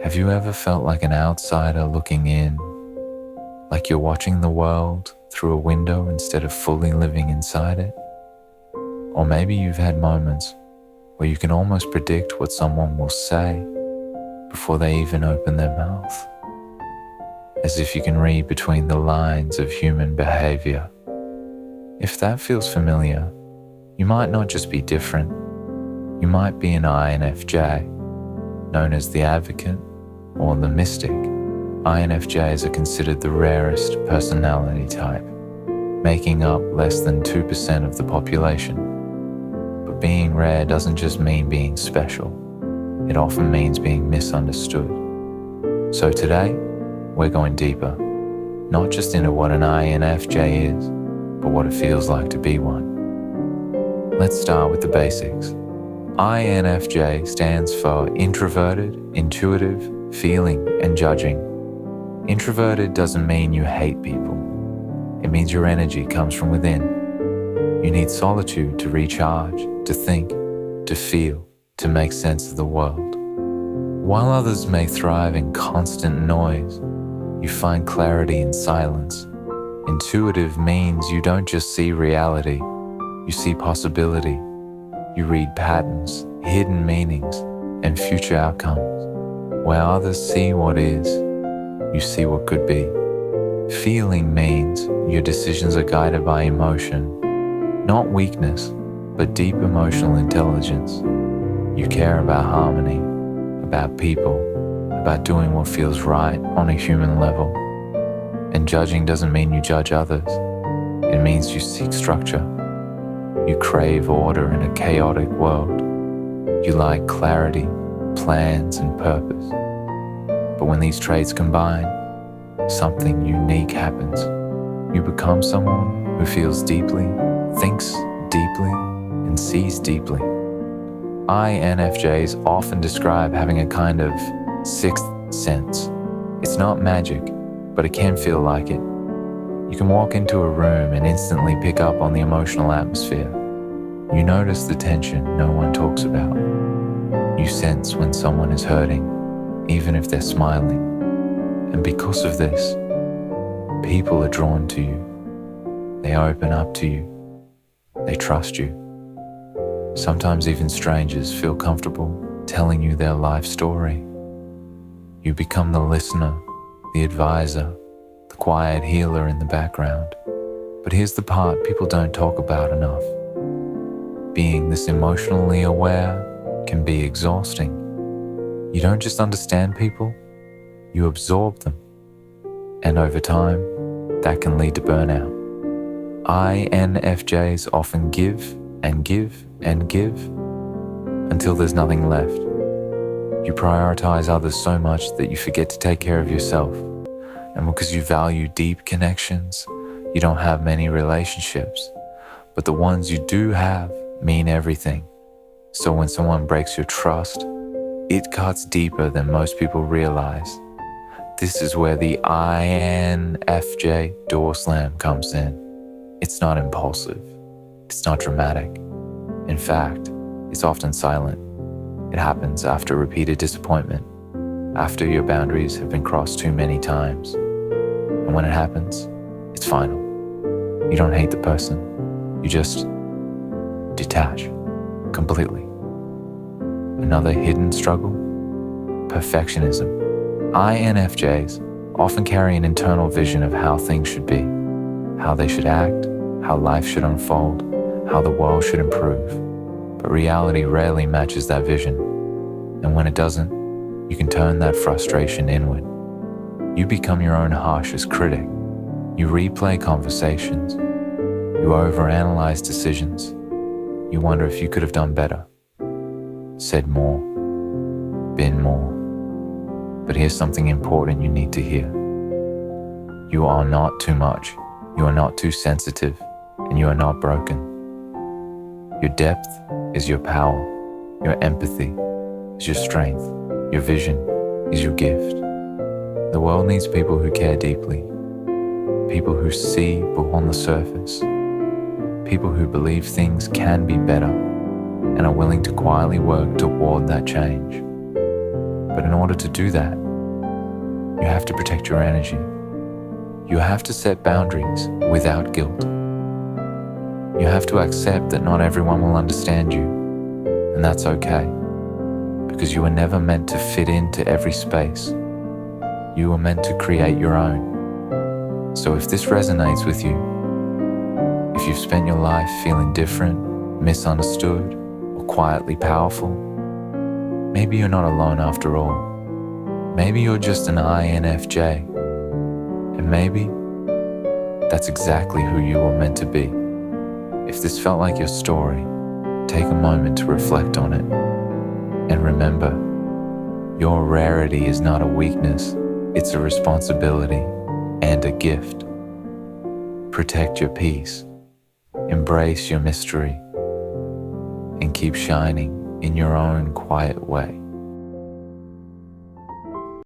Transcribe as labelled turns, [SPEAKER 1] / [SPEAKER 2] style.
[SPEAKER 1] Have you ever felt like an outsider looking in, like you're watching the world through a window instead of fully living inside it? Or maybe you've had moments where you can almost predict what someone will say before they even open their mouth, as if you can read between the lines of human behavior. If that feels familiar, you might not just be different, you might be an INFJ, known as the advocate or the mystic. INFJs are considered the rarest personality type, making up less than 2% of the population. But being rare doesn't just mean being special, it often means being misunderstood. So today, we're going deeper, not just into what an INFJ is, but what it feels like to be one. Let's start with the basics. INFJ stands for introverted, intuitive, feeling, and judging. Introverted doesn't mean you hate people. It means your energy comes from within. You need solitude to recharge, to think, to feel, to make sense of the world. While others may thrive in constant noise, you find clarity in silence. Intuitive means you don't just see reality, you see possibility. You read patterns, hidden meanings, and future outcomes. Where others see what is, you see what could be. Feeling means your decisions are guided by emotion, not weakness, but deep emotional intelligence. You care about harmony, about people, about doing what feels right on a human level. And judging doesn't mean you judge others. It means you seek structure. You crave order in a chaotic world. You like clarity, plans, and purpose. But when these traits combine, something unique happens. You become someone who feels deeply, thinks deeply, and sees deeply. INFJs often describe having a kind of sixth sense. It's not magic, but it can feel like it. You can walk into a room and instantly pick up on the emotional atmosphere. You notice the tension no one talks about. You sense when someone is hurting, even if they're smiling. And because of this, people are drawn to you. They open up to you. They trust you. Sometimes even strangers feel comfortable telling you their life story. You become the listener, the advisor, the quiet healer in the background. But here's the part people don't talk about enough. Being this emotionally aware can be exhausting. You don't just understand people, you absorb them. And over time, that can lead to burnout. INFJs often give and give and give until there's nothing left. You prioritize others so much that you forget to take care of yourself. And because you value deep connections, you don't have many relationships. But the ones you do have mean everything. So when someone breaks your trust, it cuts deeper than most people realize. This is where the INFJ door slam comes in. It's not impulsive. It's not dramatic. In fact, it's often silent. It happens after repeated disappointment, after your boundaries have been crossed too many times. And when it happens, it's final. You don't hate the person. You just detach completely. Another hidden struggle? Perfectionism. INFJs often carry an internal vision of how things should be, how they should act, how life should unfold, how the world should improve. But reality rarely matches that vision. And when it doesn't, you can turn that frustration inward. You become your own harshest critic. You replay conversations. You overanalyze decisions. You wonder if you could have done better, said more, been more. But here's something important you need to hear. You are not too much. You are not too sensitive, and you are not broken. Your depth is your power. Your empathy is your strength. Your vision is your gift. The world needs people who care deeply, people who see beyond the surface, people who believe things can be better and are willing to quietly work toward that change. But in order to do that, you have to protect your energy. You have to set boundaries without guilt. You have to accept that not everyone will understand you, and that's okay, because you were never meant to fit into every space. You were meant to create your own. So if this resonates with you, if you've spent your life feeling different, misunderstood, or quietly powerful, maybe you're not alone after all. Maybe you're just an INFJ, and maybe that's exactly who you were meant to be. If this felt like your story, take a moment to reflect on it. And remember, your rarity is not a weakness, it's a responsibility and a gift. Protect your peace, embrace your mystery, and keep shining in your own quiet way.